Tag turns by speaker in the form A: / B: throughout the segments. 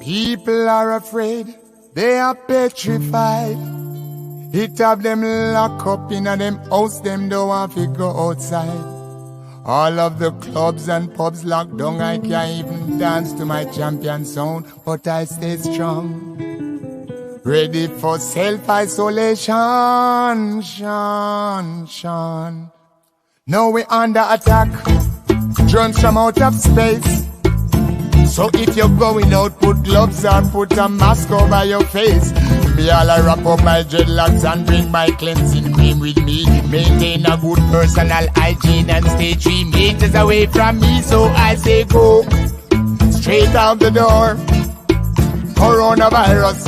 A: People are afraid, they are petrified. It have them locked up in a them house, them don't want to go outside. All of the clubs and pubs locked down, I can't even dance to my champion sound, but I stay strong. Ready for self-isolation, Sean. Now we under attack, drones from out of space. So if you're going out, put gloves on, put a mask over your face. Me all I wrap up my dreadlocks and bring my cleansing cream with me. Maintain a good personal hygiene and stay 3 meters away from me. So I say go straight out the door. Coronavirus,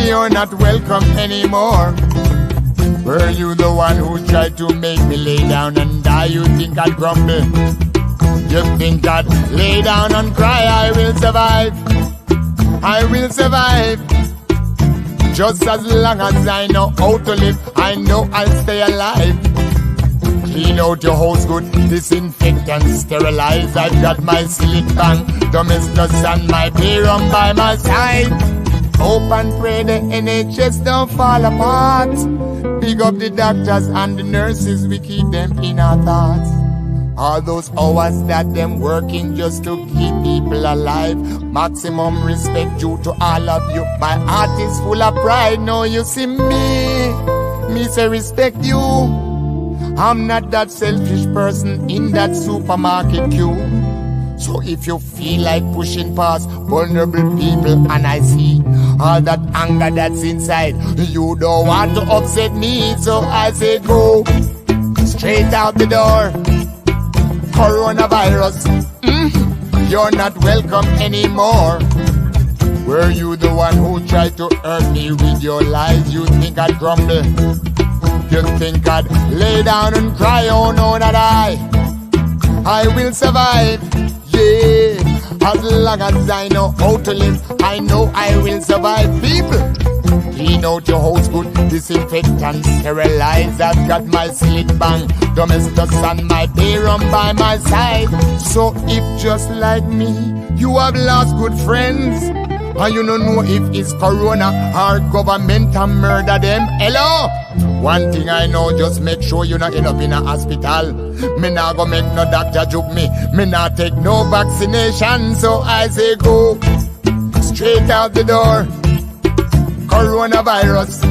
A: you're not welcome anymore. Were you the one who tried to make me lay down and die? You think I'd grumble? You think I'd lay down and cry? I will survive. I will survive. Just as long as I know how to live, I know I'll stay alive. Clean out your house good, disinfect and sterilize. I've got my Silent Bang, Domestos and my P-Rum by my side. Hope and pray the NHS don't fall apart. Big up the doctors and the nurses, we keep them in our thoughts. All those hours that them working just to keep people alive. Maximum respect due to all of you. My heart is full of pride. Now you see me say respect you. I'm not that selfish person in that supermarket queue. So if you feel like pushing past vulnerable people and I see all that anger that's inside, you don't want to upset me. So I say go straight out the door. Coronavirus, you're not welcome anymore. Were you the one who tried to hurt me with your lies? You think I'd grumble? You think I'd lay down and cry? Oh no, not I will survive. Yeah, as long as I know how to live, I know I will survive. People, clean out your house good, disinfect and sterilize. I've got my Silent Bang, Domestos and my P-Rum by my side. So if just like me, you have lost good friends, and you don't know if it's corona or government and murder them, hello? One thing I know, just make sure you not end up in a hospital. Me not go make no doctor juke me. Me not take no vaccination. So I say go straight out the door. Coronavirus,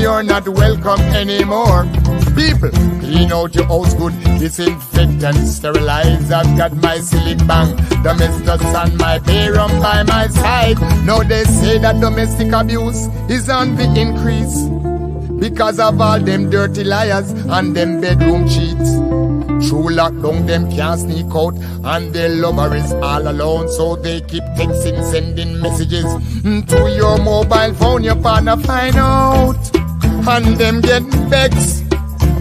A: you're not welcome anymore. People, clean out your house good, disinfect and sterilize. I've got my Silent Bang, Domestos and my P-Rum by my side. Now they say that domestic abuse is on the increase because of all them dirty liars and them bedroom cheats. Through lockdown, them can't sneak out, and their lover is all alone. So they keep texting, sending messages to your mobile phone. Your partner find out, and them get vexed.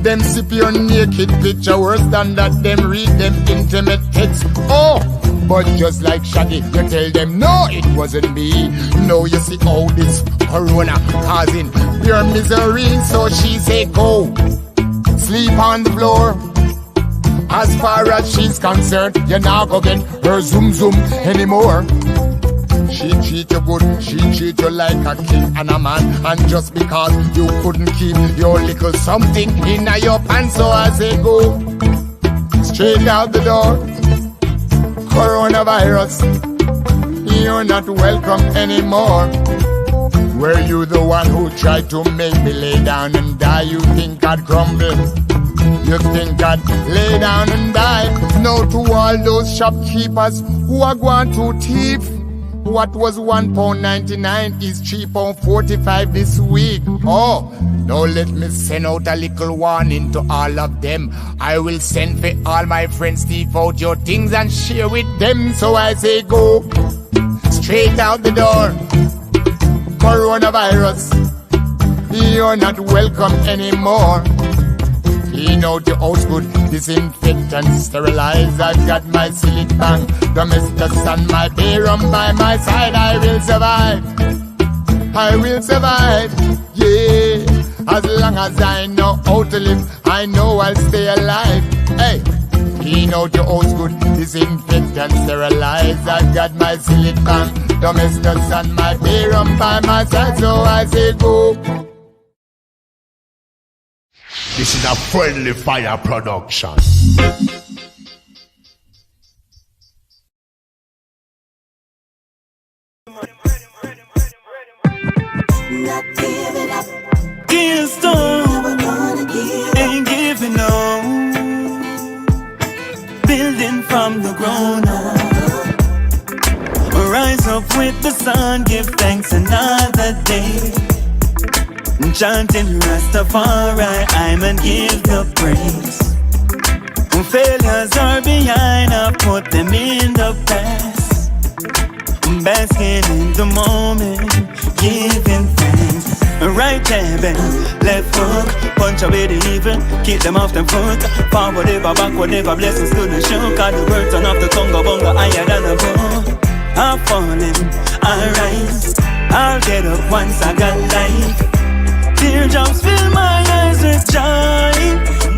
A: Them sip your naked picture, worse than that. Them read them intimate texts. Oh, but just like Shaggy, you tell them no, it wasn't me. No, you see all this corona causing pure misery. So she say go sleep on the floor. As far as she's concerned, you're not gonna get her zoom anymore. She treat you good, she treat you like a king and a man. And just because you couldn't keep your little something in your pants, so I say go straight out the door. Coronavirus, you're not welcome anymore. Were you the one who tried to make me lay down and die? You think I'd crumble? You think I'd lay down and die? No, to all those shopkeepers who are going to thief, what was £1.99 is £3.45 this week. Oh, now let me send out a little warning to all of them. I will send for all my friends, thief out your things and share with them. So I say go straight out the door. Coronavirus, you're not welcome anymore. Clean out your house good, disinfect and sterilize. I've got my Silent Bang, Domestos and my P-Rum by my side. I will survive. I will survive. Yeah, as long as I know how to live, I know I'll stay alive. Hey, clean out your house good, disinfect and sterilize. I've got my silly bang, domestos and my beer on by my side, so I say go.
B: This is a Friendly Fire production.
C: Not giving up.
D: Keystone ain't giving up. Building from the ground up. Rise up with the sun, give thanks another day. Chanting Rastafari, I'm and give the praise. When failures are behind, I put them in the past. Basking in the moment, giving thanks. Right jab and left hook, punch away the evil, keep them off them foot. Forward ever, backward never, blessings to the show. Cause the words turn off the tongue, bunga higher than a bow. I'm falling, I rise, I'll get up once I got life. Teardrops fill my eyes with joy,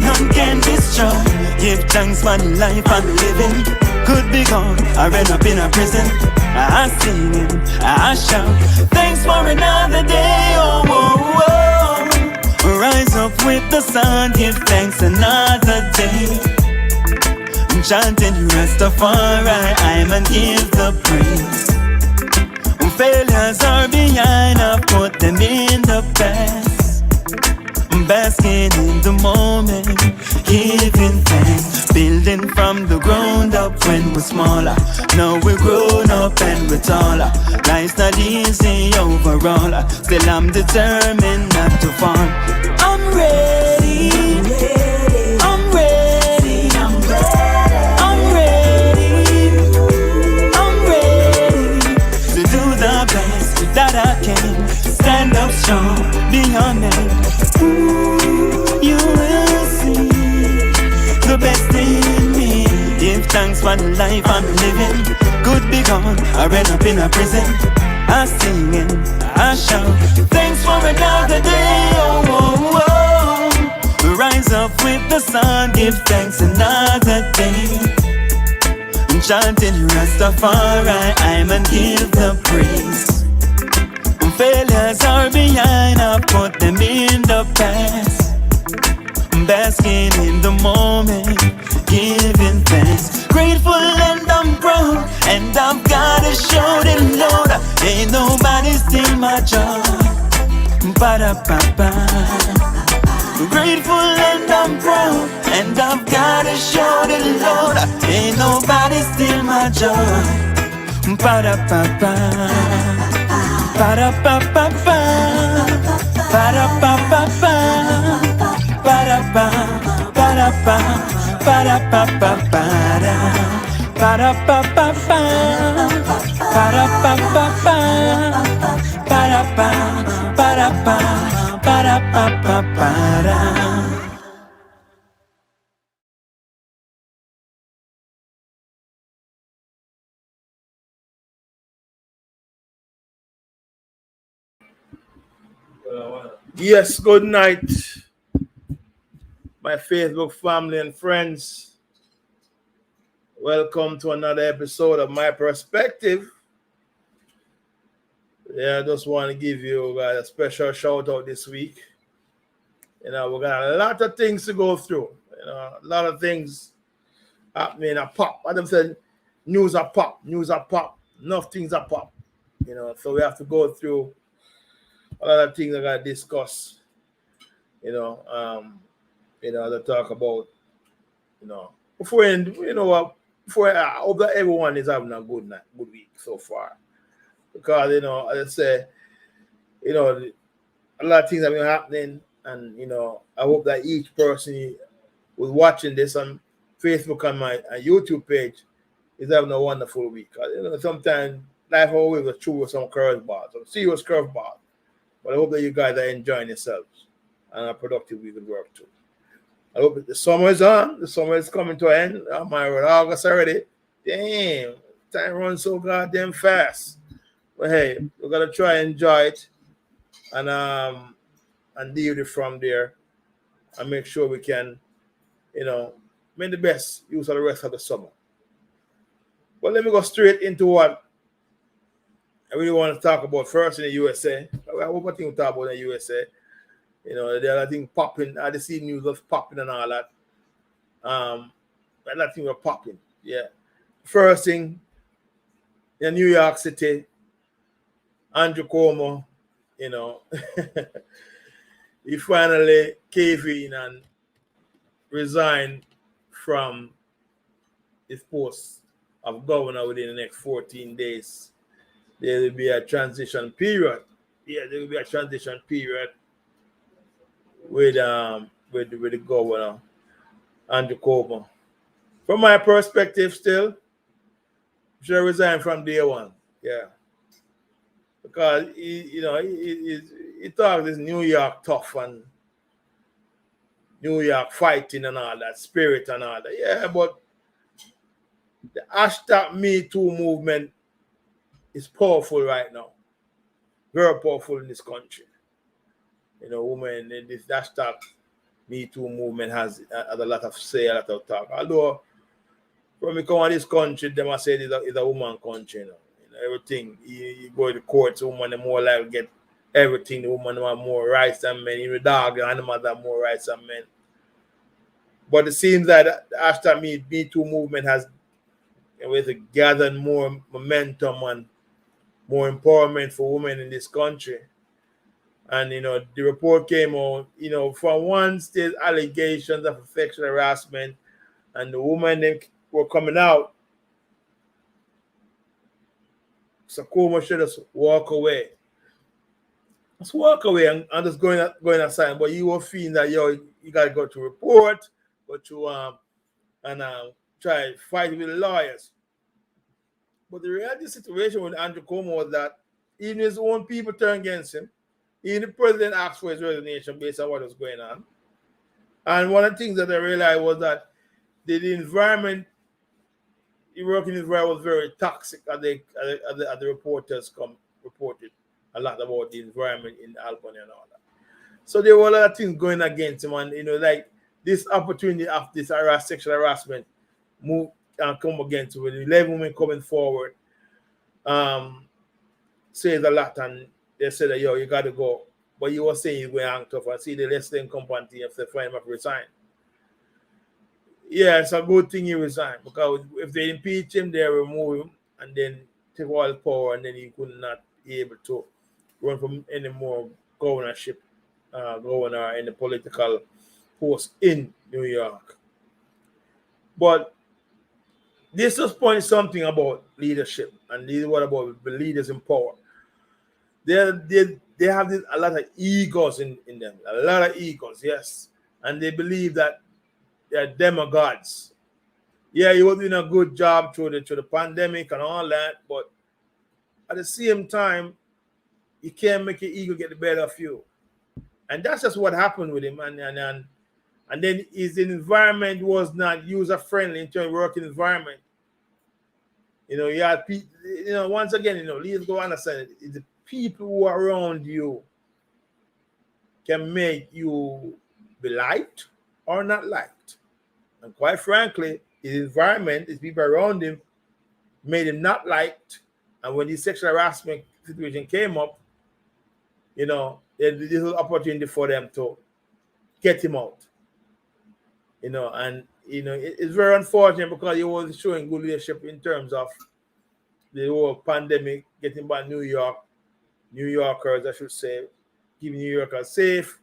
D: none can destroy. Give thanks for the life I'm living. Could be gone, I ran up in a prison. I sing it, I shout, thanks for another day, oh, oh, oh. Rise up with the sun, give thanks another day. Chanting Rastafari, I'm and give the praise. When failures are behind, I put them in the past. Basking in the moment, giving thanks. Building from the ground up when we're smaller. Now we're grown up and we're taller. Life's not easy overall. Still I'm determined not to fall. I'm ready. I'm ready. I'm ready. I'm ready to do the best that I can. Stand up strong, be honest. You will see the best in me. Give thanks for the life I'm living. Could be gone, I ran up in a prison. I sing and I shout, thanks for another day, oh, oh, oh. Rise up with the sun, give thanks another day. Chanting Rastafari, I'm and give the praise. When failures are behind, I put them in the past. Basking in the moment, giving thanks. Grateful and I'm proud, and I've gotta show the Lord. Ain't nobody steal my joy. Ba-da-ba-ba. Grateful and I'm proud, and I've gotta show the Lord. Ain't nobody steal my joy. Ba-da-ba-ba. Ba-da-ba-ba-ba. Ba-da-ba-ba-ba. Ba-da-ba, ba-da-ba, ba-da-ba-ba-ba-da. Ba-da-ba-ba-ba. Ba-da-ba-ba-ba. Ba-da-ba, ba-da-ba, ba-da-ba-ba-ba-da.
E: Yes, good night, my Facebook family and friends. Welcome to another episode of My Perspective. Yeah, I just want to give you a special shout out this week. You know, we got a lot of things to go through. You know, a lot of things happening. A pop. I don't say news are pop. Enough things are pop. You know, so we have to go through a lot of things I got to discuss. To talk about, before I hope that everyone is having a good week so far. Because, as I say, a lot of things have been happening, and, I hope that each person who's watching this on Facebook and my YouTube page is having a wonderful week. Sometimes life always goes through with some curveballs, some serious curveballs. But I hope that you guys are enjoying yourselves and a productive week of work too. I hope that the summer is on. The summer is coming to an end. I'm August already. Damn, time runs so goddamn fast. But hey, we're gonna try and enjoy it and deal with it from there and make sure we can, make the best use of the rest of the summer. But let me go straight into what I really want to talk about first in the USA. What thing we talk about in the USA? You know, the other thing popping. I see news of popping and all that. That thing were popping. Yeah. First thing in New York City, Andrew Cuomo, you know, he finally caved in and resigned from his post of governor within the next 14 days. There will be a transition period. Yeah, there will be a transition period with the governor, Andrew Cuomo. From my perspective, still, should resign from day one. Yeah, because he talks this New York tough and New York fighting and all that, spirit and all that. Yeah, but the hashtag Me Too movement is powerful right now. Very powerful in this country. You know, women, this hashtag Me Too movement has a lot of say, a lot of talk. Although, when we come to this country, they must say it's a woman country. You know, everything. You go to the courts, women are more likely to get everything. The women have more rights than men. Even the dog and animals have more rights than men. But it seems that after Me Too movement has gathered more momentum and more empowerment for women in this country. And, you know, the report came out, you know, from one state allegations of sexual harassment, and the women they were coming out. So Cuomo should just walk away. Just walk away and just going aside. But you will feel that, you got to go to report, go to try to fight with the lawyers. But the reality situation with Andrew Cuomo was that even his own people turned against him. Even the president asked for his resignation based on what was going on. And one of the things that I realized was that the environment, the working environment was very toxic, as the reporters reported a lot about the environment in Albany and all that. So there were a lot of things going against him, and, you know, like this opportunity of this sexual harassment move and come against him with 11 women coming forward, says a lot, and they said that, you got to go. But you were saying you're going to hang tough and see the less than company if they find him to resign. Yeah, it's a good thing he resigned, because if they impeach him, they remove him and then take all the power, and then he could not be able to run from any more governor in the political post in New York. But this just points something about leadership, and this is what about the leaders in power. They have a lot of egos in them, a lot of egos, yes. And they believe that they're demigods. Yeah, you were doing a good job through the pandemic and all that, but at the same time, you can't make your ego get the better of you. And that's just what happened with him. And then his environment was not user-friendly in terms of working environment. You know, you had people, you know, once again, you know, let's go understand it. The people who are around you can make you be liked or not liked. And quite frankly, his environment, his people around him, made him not liked. And when this sexual harassment situation came up, you know, there's a little opportunity for them to get him out. You know, and, you know, it's very unfortunate, because he was showing good leadership in terms of the whole pandemic, getting back New Yorkers, I should say, keeping New Yorkers safe,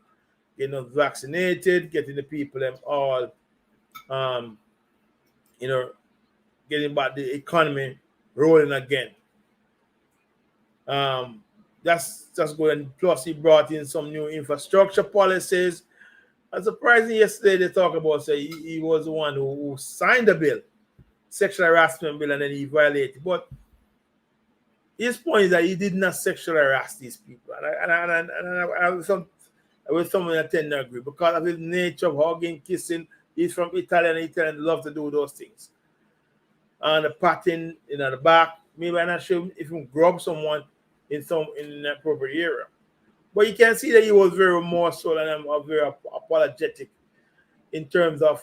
E: getting them vaccinated, getting the people them all, you know, getting back the economy rolling again. That's just good. And plus, he brought in some new infrastructure policies. And surprisingly, yesterday they talked about, say, he was the one who signed the bill, sexual harassment bill, and then he violated. But his point is that he did not sexually harass these people. And I was someone that tend to agree, because of his nature of hugging, kissing. He's from Italy, and Italians love to do those things. And the patting, you know, the back. Maybe I'm not sure if he grab someone in an appropriate area. But you can see that he was very remorseful and very apologetic in terms of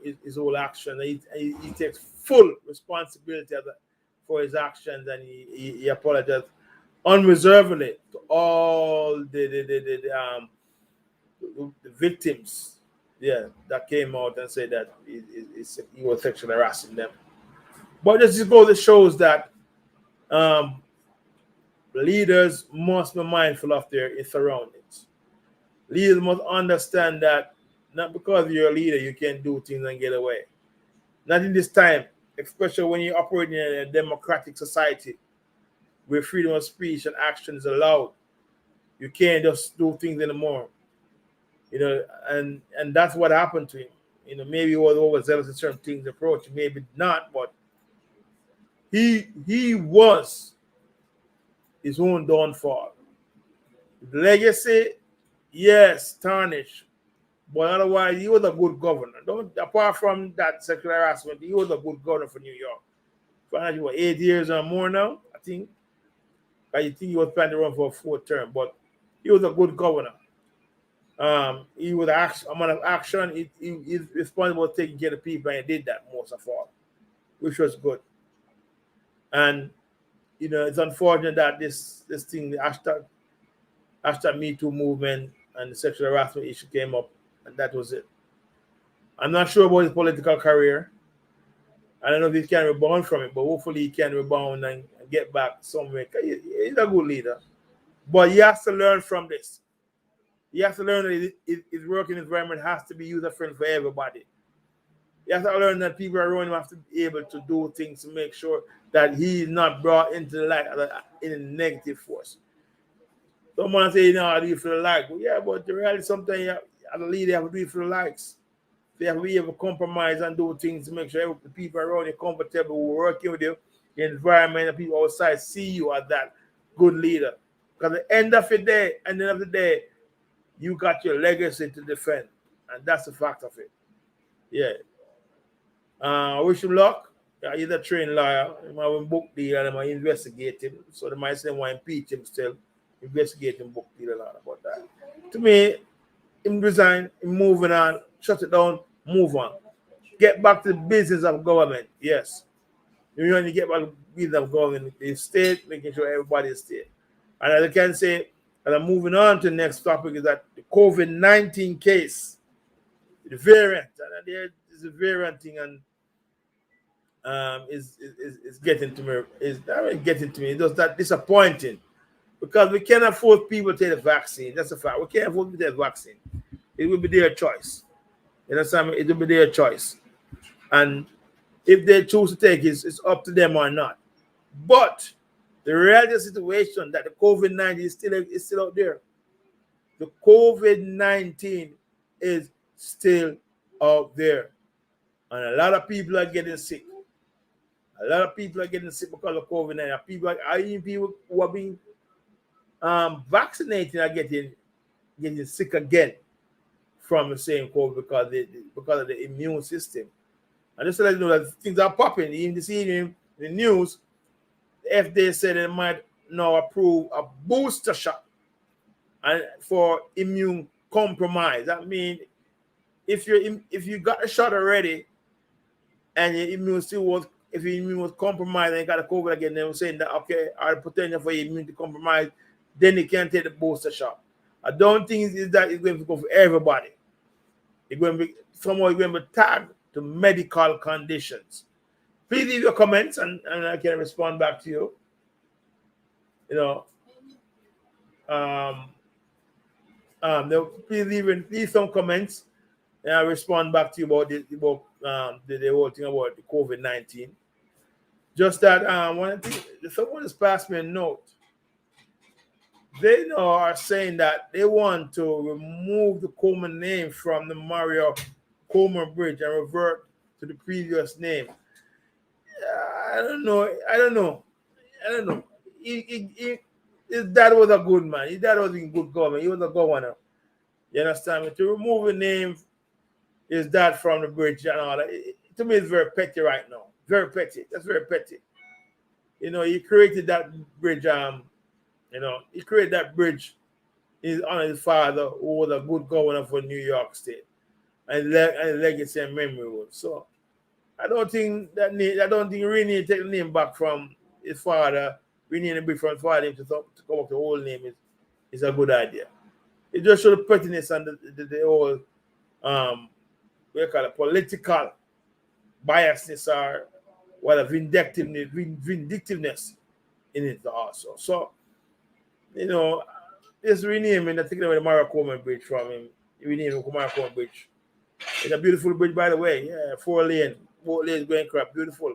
E: his whole action. He takes full responsibility for his actions, and he apologized unreservedly to all the victims, that came out and said that he was sexually harassing them. But this just goes to shows that leaders must be mindful of their surroundings. Leaders must understand that not because you're a leader you can do things and get away. Not in this time, especially when you're operating in a democratic society where freedom of speech and action is allowed. You can't just do things anymore. And that's what happened to him. Maybe he was overzealous in certain things approach, maybe not, but he was his own downfall. Legacy, yes, tarnished, but otherwise he was a good governor. Apart from that sexual harassment, he was a good governor for New York. For 8 years or more now, I think. I think he was planning to run for a 4th term, but he was a good governor. He was a man of action. He's responsible for taking care of people, and he did that most of all, which was good. And it's unfortunate that this thing, the hashtag Me Too movement and the sexual harassment issue came up, and that was it. I'm not sure about his political career. I don't know if he can rebound from it, but hopefully he can rebound and get back somewhere. He's a good leader. But he has to learn from this. He has to learn that his working environment has to be user-friendly for everybody. He has to learn that people around him have to be able to do things to make sure that he is not brought into the light in a negative force. Someone say, I do it for the like. Well, yeah, but the reality sometimes as a leader, you have to do it for the likes. So you have to be able to compromise and do things to make sure the people around you are comfortable who are working with you, the environment, and people outside see you as that good leader. Because at the end of the day, you got your legacy to defend. And that's the fact of it. Yeah. I wish him luck. He's a trained lawyer. He might have a book deal and they might investigate him. So they might say they want to impeach him still. Investigate him, book deal a lot about that. To me, him resign, him moving on, shut it down, move on. Get back to the business of government. Yes. You want to get back to the business of government, the state, making sure everybody is state. And as I can say, and I'm moving on to the next topic, is that the COVID-19 case, the variant, and there is a variant thing, and is getting to me. It's getting to me. It's just that disappointing because we cannot force people to take the vaccine. That's a fact. We can't force people to take the vaccine. It will be their choice. You understand me? It will be their choice, and if they choose to take it, it's up to them or not. But the real situation that the COVID-19 is still out there. The COVID-19 is still out there. And a lot of people are getting sick. A lot of people are getting sick because of COVID-19. People who are being vaccinated are getting sick again from the same COVID because of the immune system. And just to let you know that things are popping. Even this evening, in the news, the FDA said they might now approve a booster shot and for immune compromise. That means if you got the shot already and your immune was compromised and you got a COVID again, they were saying that okay, our potential for your immune to compromise, then you can take the booster shot. I don't think it's going to go for everybody. It's going to be tagged to medical conditions. Please leave your comments and I can respond back to you. Please leave some comments and I'll respond back to you about the whole thing about the COVID-19. Just that someone has passed me a note. They are saying that they want to remove the Coleman name from the Mario Coleman Bridge and revert to the previous name. I don't know. His dad was a good man. His dad was in good government. He was a governor. You understand me? To remove the name his dad from the bridge and all that, to me, it's very petty right now. Very petty. That's very petty. He created that bridge. He created that bridge in honor of his father, who was a good governor for New York State. and legacy and memory road. So I don't think we really need to take the name back from his father. We need to be from his father to come up with the whole name is a good idea. It just shows the pettiness and the whole what you call it, political biasness or a vindictiveness in it also. So, this renaming, I think away the Maracoma Bridge from him. Renaming the Maracoma Bridge. It's a beautiful bridge, by the way. Yeah, 4 lane, both lanes going crap, beautiful.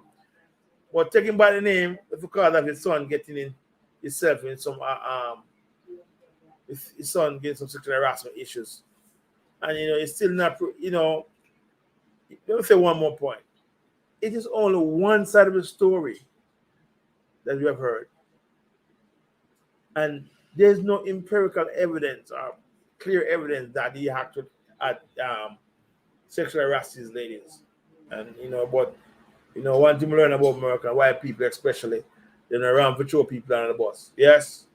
E: But taking by the name, it's because of his son getting in himself in some his son getting some sexual harassment issues. And it's still not, let me say one more point. It is only one side of the story that we have heard. And there's no empirical evidence or clear evidence that he acted at sexually harassed these ladies. And but one thing we learn about America, white people especially, they're not around for throw people on the bus. Yes?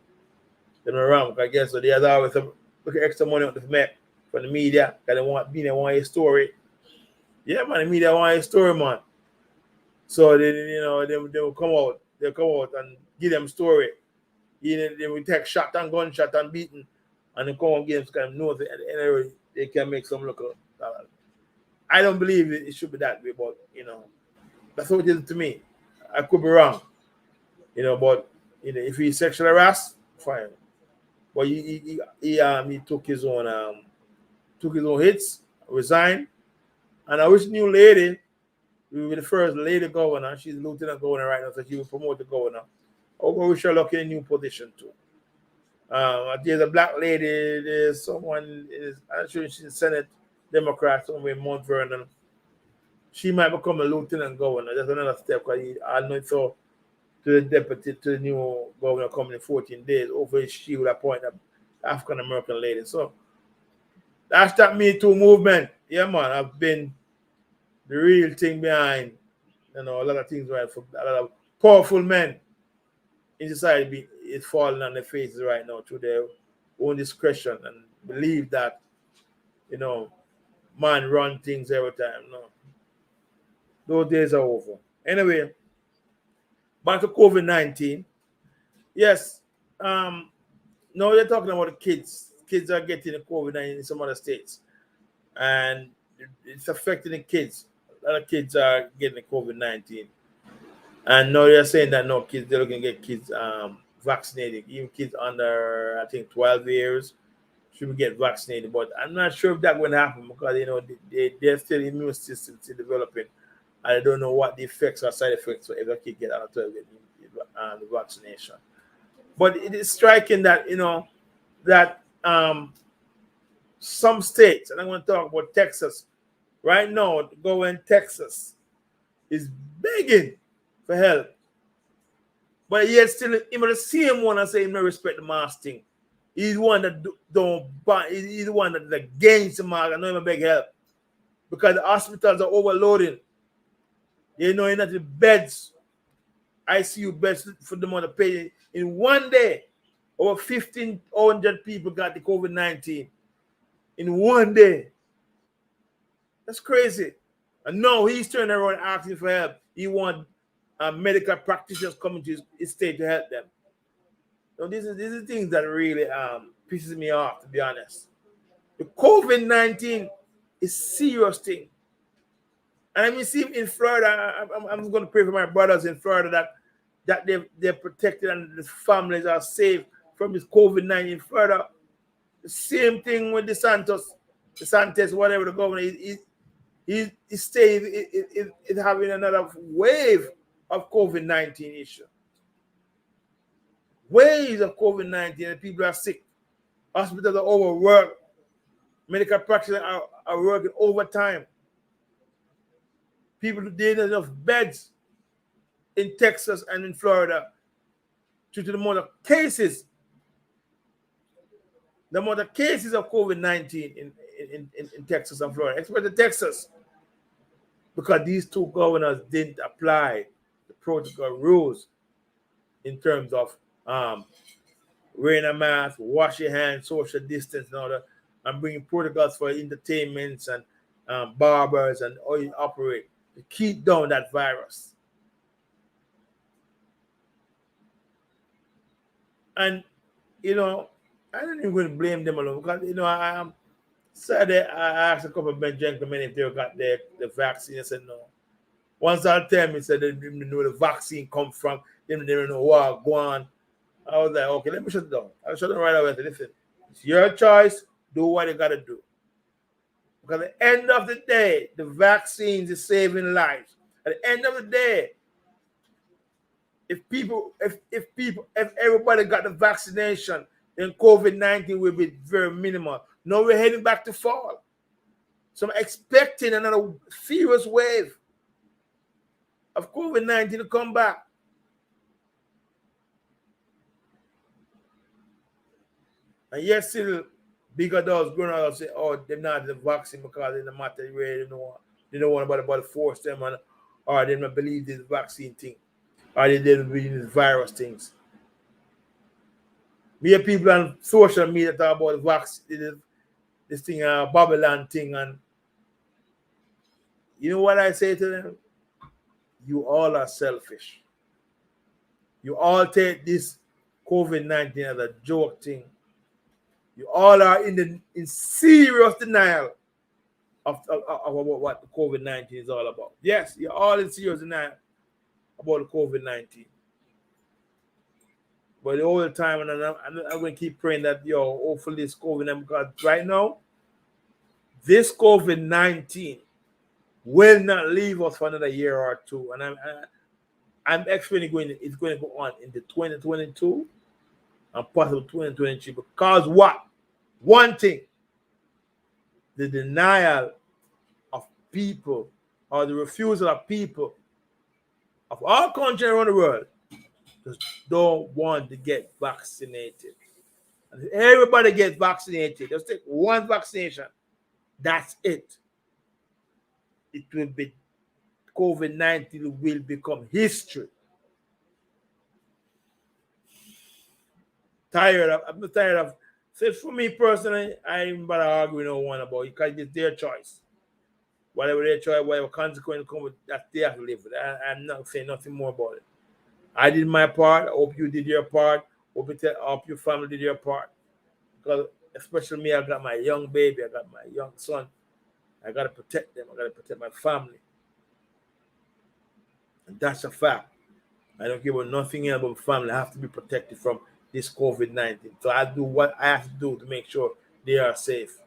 E: They're not around. I guess so there's always look at extra money out the Met from the media, because they want a story. Yeah, man, the media want a story, man. So they will come out, and give them story. They will take shot and gunshot and beaten, and they come and give them kind of notes, and they can make some look. I don't believe it should be that way, but that's what it is to me. I could be wrong, but if he's sexually harassed, fine. But he took his own hits, resigned, and I wish new lady. We will be the first lady governor. She's lieutenant governor right now, so she will promote the governor. I wish her luck in a new position too. There's a black lady. There's someone. I'm sure she's a Senate Democrat somewhere in Mount Vernon. She might become a lieutenant governor. That's another step. Because I know so to the deputy, to the new governor coming in 14 days. Hopefully she will appoint an African American lady. So that's that Me Too movement. Yeah, man. I've been the real thing behind, a lot of things right for a lot of powerful men in society is falling on their faces right now through their own discretion and believe that, man run things every time. No. Those days are over. Anyway, back to COVID-19. Yes, now they're talking about the kids. Kids are getting the COVID-19 in some other states. And it's affecting the kids. A lot of kids are getting the COVID-19. And now they're saying that no kids, they're looking to get kids vaccinated. Even kids under, I think, 12 years should get vaccinated. But I'm not sure if that's going to happen because, they're still immune system still developing. I don't know what the effects or side effects for every kid get out of 12 the vaccination. But it is striking that, that some states, and I'm going to talk about Texas, right now, going Texas is begging for help. But yet still, even the same one I say, no respect the mask thing. He's the one that don't buy, he's the one that is against the mask and not even beg help. Because the hospitals are overloading. Not the beds, ICU beds for the amount of pay. In one day, over 1,500 people got the COVID-19. In one day. That's crazy. And now he's turning around asking for help. He wants medical practitioners coming to his state to help them. So these are things that really pisses me off, to be honest. The COVID-19 is a serious thing. And I mean, see in Florida, I'm going to pray for my brothers in Florida that they're protected and the families are safe from this COVID-19 in Florida. The same thing with DeSantis, whatever the governor is. He is having another wave of COVID-19 issue. Waves of COVID-19, and people are sick. Hospitals are overworked. Medical practitioners are working overtime. People don't have enough beds in Texas and in Florida due to the amount of cases. The amount of cases of COVID-19 in Texas and Florida, especially Texas, because these two governors didn't apply the protocol rules in terms of wearing a mask, wash your hands, social distance, and all that, and bringing protocols for entertainments and barbers and how you operate to keep down that virus. And you know, I don't even going to blame them alone because you know I Saturday I asked a couple of gentlemen if they got the vaccine. I said no. Once I tell me said they didn't know the vaccine come from, they didn't know what go on. I was like, okay, let me shut it down. I shut it right away. I said, listen, it's your choice. Do what you gotta do. Because at the end of the day, the vaccines is saving lives. At the end of the day, if everybody got the vaccination, then COVID-19 will be very minimal. Now we're heading back to fall. So I'm expecting another furious wave of COVID-19 to come back. And yet still big adults going out and say, oh, they're not the vaccine because in the matter where they don't want about to force them and or they don't believe this vaccine thing. Or they didn't believe this virus things. We have people on social media talk about the vaccine, this thing, Babylon thing, and you know what I say to them? You all are selfish. You all take this COVID-19 as a joke thing. You all are in serious denial of what the COVID-19 is all about. Yes, you're all in serious denial about the COVID-19. But the whole time, and I'm going to keep praying that, hopefully this COVID-19, because right now, this COVID-19 will not leave us for another year or two. And I'm expecting it's going to go on into 2022 and possibly 2023. Because what? One thing, the denial of people or the refusal of people of all countries around the world just don't want to get vaccinated. And if everybody gets vaccinated, just take one vaccination, that's it. It will be, COVID-19 will become history. I'm tired of, so for me personally, I ain't about to argue with no one about it because it's their choice. Whatever their choice, whatever consequence come with, that they have to live with. I'm not saying nothing more about it. I did my part. I hope you did your part. Hope your family did your part. Because especially me, I got my young baby. I got my young son. I got to protect them. I got to protect my family. And that's a fact. I don't care about nothing else but family. I have to be protected from this COVID-19. So I do what I have to do to make sure they are safe.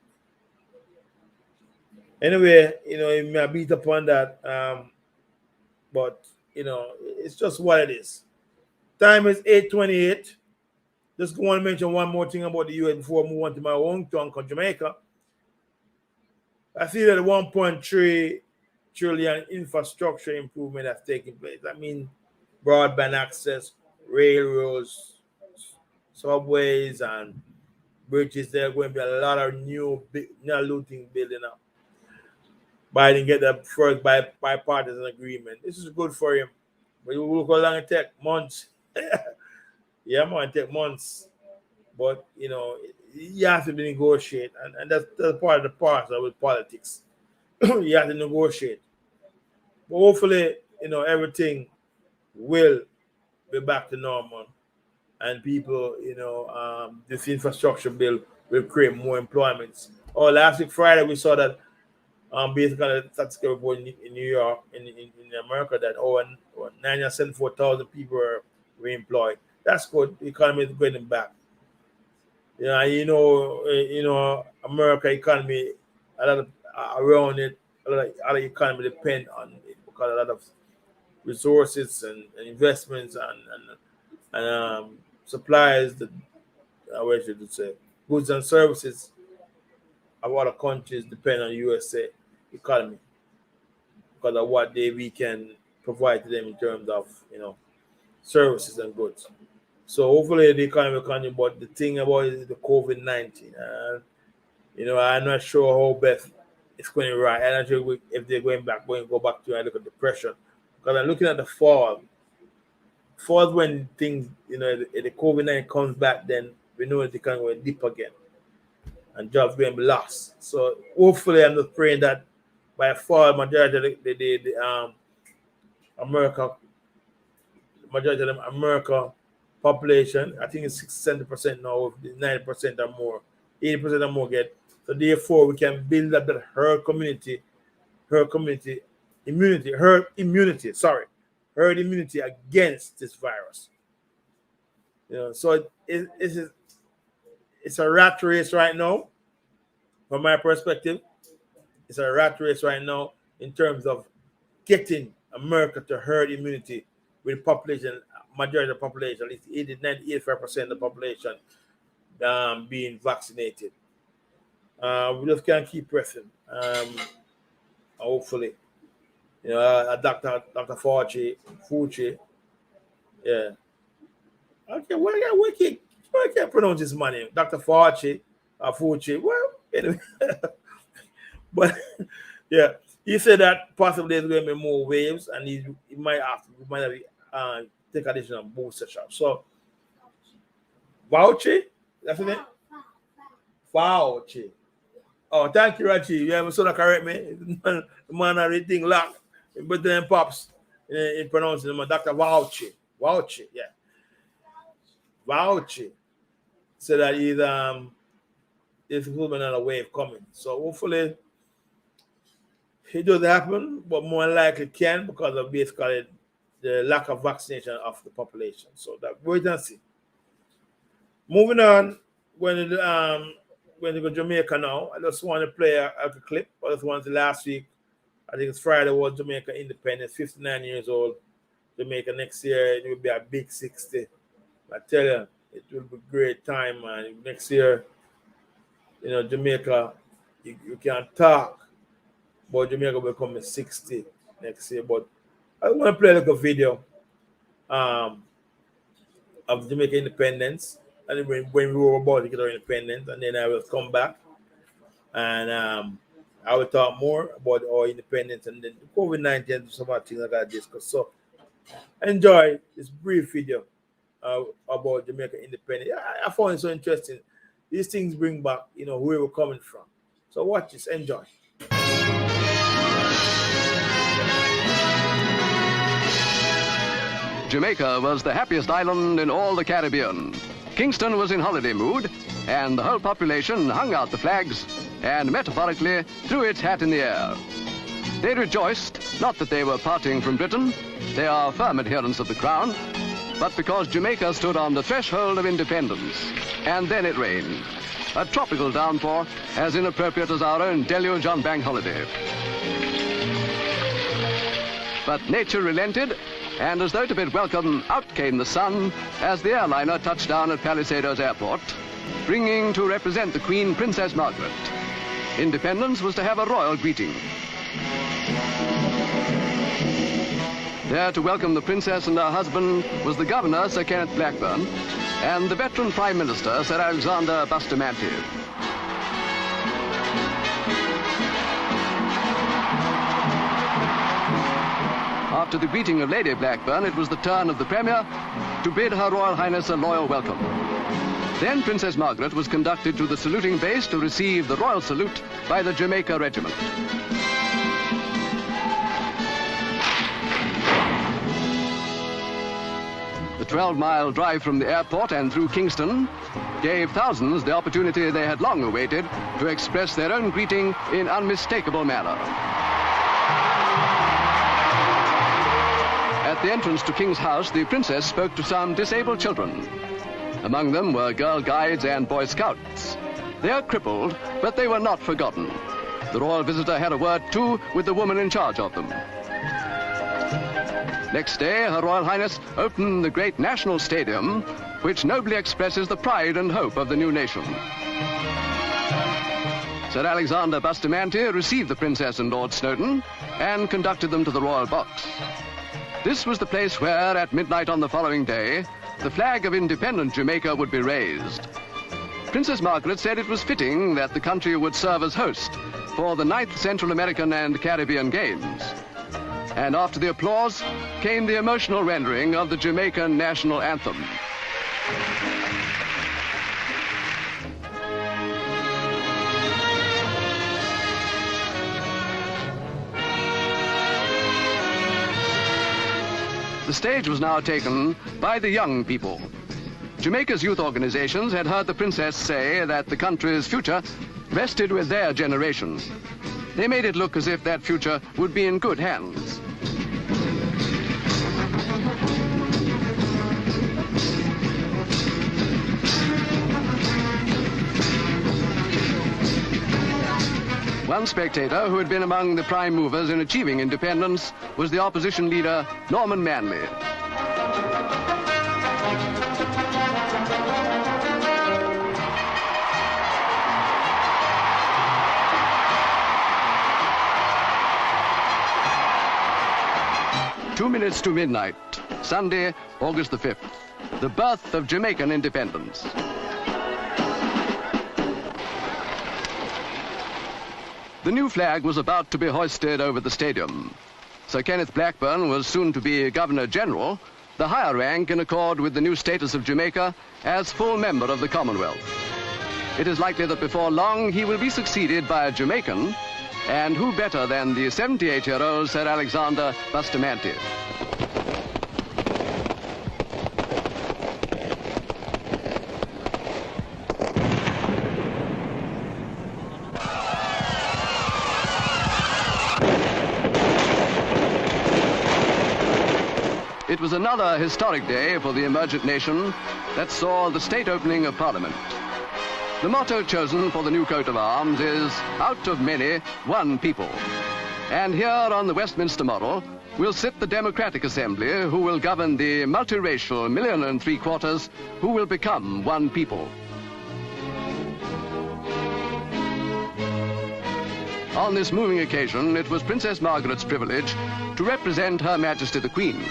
E: Anyway, you may beat upon that. But, it's just what it is. Time is 8:28. Just want to mention one more thing about the US before I move on to my own country, Jamaica. I see that 1.3 trillion infrastructure improvement has taken place. I mean, broadband access, railroads, subways, and bridges. There are going to be a lot of new looting building up. Biden get the first bipartisan agreement. This is good for him. But it will go long and take months. Yeah, it might take months. But, you have to negotiate. And that's part of the parcel with politics. You have to negotiate. But hopefully, everything will be back to normal. And people, this infrastructure bill will create more employments. Last week, Friday, we saw that basically the statistical report in New York, in America, that 974,000 people were employed. That's good. The economy is getting back. America economy, a lot of around it, a lot of economy depend on it because a lot of resources and investments and supplies that goods and services of other countries depend on USA economy because of what we can provide to them in terms of services and goods. So hopefully the economy will continue, but the thing about it is the COVID-19. I'm not sure how best it's going to ride. I'm not sure if they're going to go back to and look at depression. Because I'm looking at the fall. Fall when things, the COVID-19 comes back, then we know that the economy will dip again. And jobs going to be lost. So hopefully I'm just praying that by far majority of the America, majority of the America population, I think it's 70% now, 90% or more, 80% or more get. So therefore, we can build up that herd immunity against this virus. You know, so it's a rat race right now. From my perspective, it's a rat race right now in terms of getting America to herd immunity with population, majority of the population, at least 85% of the population being vaccinated. We just can't keep pressing. Hopefully, you know, Dr. Fauci, yeah. Okay, why can't pronounce his name? Dr. Fauci, Fauci. Well, anyway. But yeah, he said that possibly there's going to be more waves, and he might have to take additional booster shots. So, Fauci, that's the name? Fauci. Oh, thank you, Rachi. You haven't sort of correct me. The man everything locked. But then pops in pronouncing him, Dr. Fauci. Fauci, yeah. Fauci said that there's another wave coming. So hopefully it doesn't happen, but more likely can because of basically the lack of vaccination of the population. So that wait and see. Moving on, when you go to Jamaica now, I just want to play a clip. I just wanted last week. I think it's Friday was Jamaica independence, 59 years old. Jamaica next year, it will be a big 60. I tell you, it will be a great time, man. Next year, you know, Jamaica, you can't talk, but Jamaica will become a 60 next year. But I want to play like a video of Jamaica independence, and when we were about to get our independence, and then I will come back and I will talk more about our independence and then COVID-19, some other things I got to discuss. So enjoy this brief video about Jamaica independence. I found it so interesting. These things bring back, you know, where we're coming from. So watch this, enjoy.
F: Jamaica was the happiest island in all the Caribbean. Kingston was in holiday mood, and the whole population hung out the flags and metaphorically threw its hat in the air. They rejoiced, not that they were parting from Britain, they are firm adherents of the crown, but because Jamaica stood on the threshold of independence. And then it rained. A tropical downpour, as inappropriate as our own deluge on bank holiday. But nature relented, and as though to bid welcome, out came the sun as the airliner touched down at Palisadoes Airport, bringing to represent the Queen, Princess Margaret. Independence was to have a royal greeting. There to welcome the Princess and her husband was the Governor, Sir Kenneth Blackburn, and the veteran Prime Minister, Sir Alexander Bustamante. After the greeting of Lady Blackburn, it was the turn of the Premier to bid Her Royal Highness a loyal welcome. Then Princess Margaret was conducted to the saluting base to receive the royal salute by the Jamaica Regiment. The 12-mile drive from the airport and through Kingston gave thousands the opportunity they had long awaited to express their own greeting in unmistakable manner. At the entrance to King's House, the Princess spoke to some disabled children. Among them were Girl Guides and Boy Scouts. They are crippled, but they were not forgotten. The royal visitor had a word, too, with the woman in charge of them. Next day, Her Royal Highness opened the great National Stadium, which nobly expresses the pride and hope of the new nation. Sir Alexander Bustamante received the Princess and Lord Snowdon and conducted them to the royal box. This was the place where, at midnight on the following day, the flag of independent Jamaica would be raised. Princess Margaret said it was fitting that the country would serve as host for the 9th Central American and Caribbean Games. And after the applause came the emotional rendering of the Jamaican national anthem. The stage was now taken by the young people. Jamaica's youth organizations had heard the princess say that the country's future rested with their generation. They made it look as if that future would be in good hands. One spectator who had been among the prime movers in achieving independence was the opposition leader, Norman Manley. Two minutes to midnight, Sunday, August the 5th, the birth of Jamaican independence. The new flag was about to be hoisted over the stadium. Sir Kenneth Blackburn was soon to be Governor General, the higher rank in accord with the new status of Jamaica as full member of the Commonwealth. It is likely that before long he will be succeeded by a Jamaican, and who better than the 78-year-old Sir Alexander Bustamante. It was another historic day for the emergent nation that saw the state opening of Parliament. The motto chosen for the new coat of arms is, out of many, one people. And here on the Westminster model will sit the Democratic Assembly, who will govern the multiracial 1.75 million who will become one people. On this moving occasion, it was Princess Margaret's privilege to represent Her Majesty the Queen.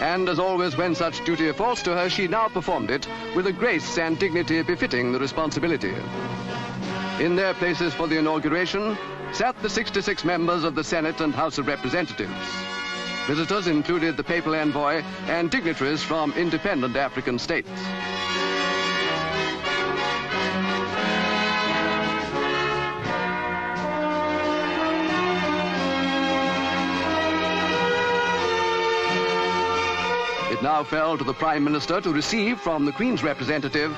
F: And as always, when such duty falls to her, she now performed it with a grace and dignity befitting the responsibility. In their places for the inauguration sat the 66 members of the Senate and House of Representatives. Visitors included the papal envoy and dignitaries from independent African states. It now fell to the Prime Minister to receive from the Queen's representative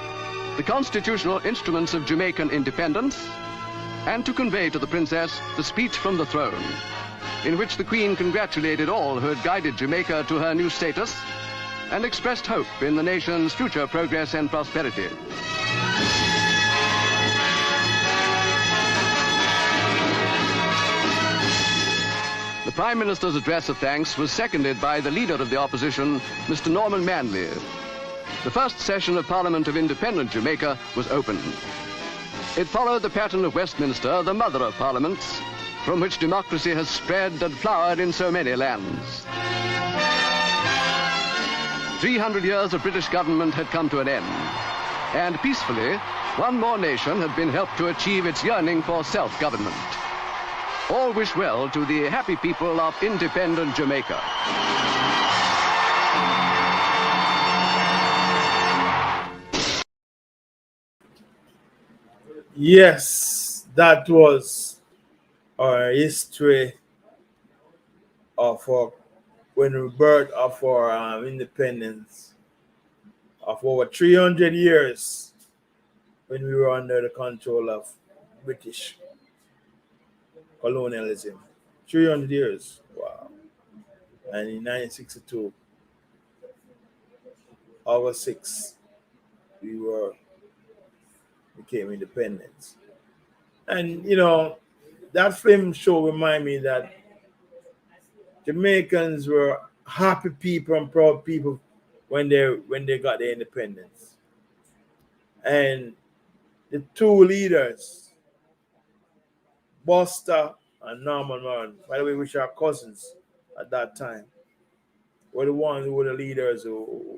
F: the constitutional instruments of Jamaican independence and to convey to the Princess the speech from the throne, in which the Queen congratulated all who had guided Jamaica to her new status and expressed hope in the nation's future progress and prosperity. The Prime Minister's address of thanks was seconded by the leader of the opposition, Mr. Norman Manley. The first session of Parliament of Independent Jamaica was opened. It followed the pattern of Westminster, the mother of parliaments, from which democracy has spread and flowered in so many lands. 300 years of British government had come to an end, and peacefully, one more nation had been helped to achieve its yearning for self-government. All wish well to the happy people of independent Jamaica.
E: Yes, that was our history of when we birthed of our independence of over 300 years when we were under the control of British colonialism. 300 years. Wow. And in 1962, August 6th, we became independent. And you know, that film show remind me that Jamaicans were happy people and proud people when they got their independence. And the two leaders, Buster and Norman Manley, by the way, which are cousins at that time, were the ones who were the leaders who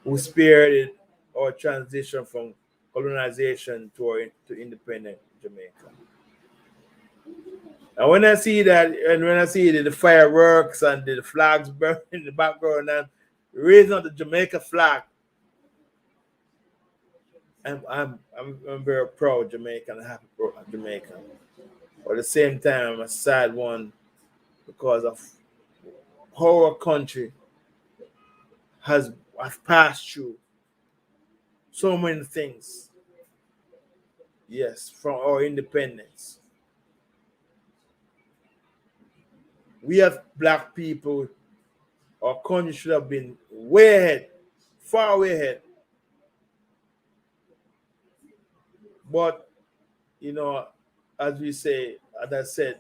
E: spearheaded our transition from colonization to independent Jamaica. And when I see that, and when I see the fireworks and the flags burning in the background and raising up the Jamaica flag, I'm very proud Jamaican and happy Jamaican. But at the same time, I'm a sad one because of how our country has passed through so many things. Yes, from our independence. We as black people, our country should have been way ahead, far way ahead. But, you know, as we say, as I said,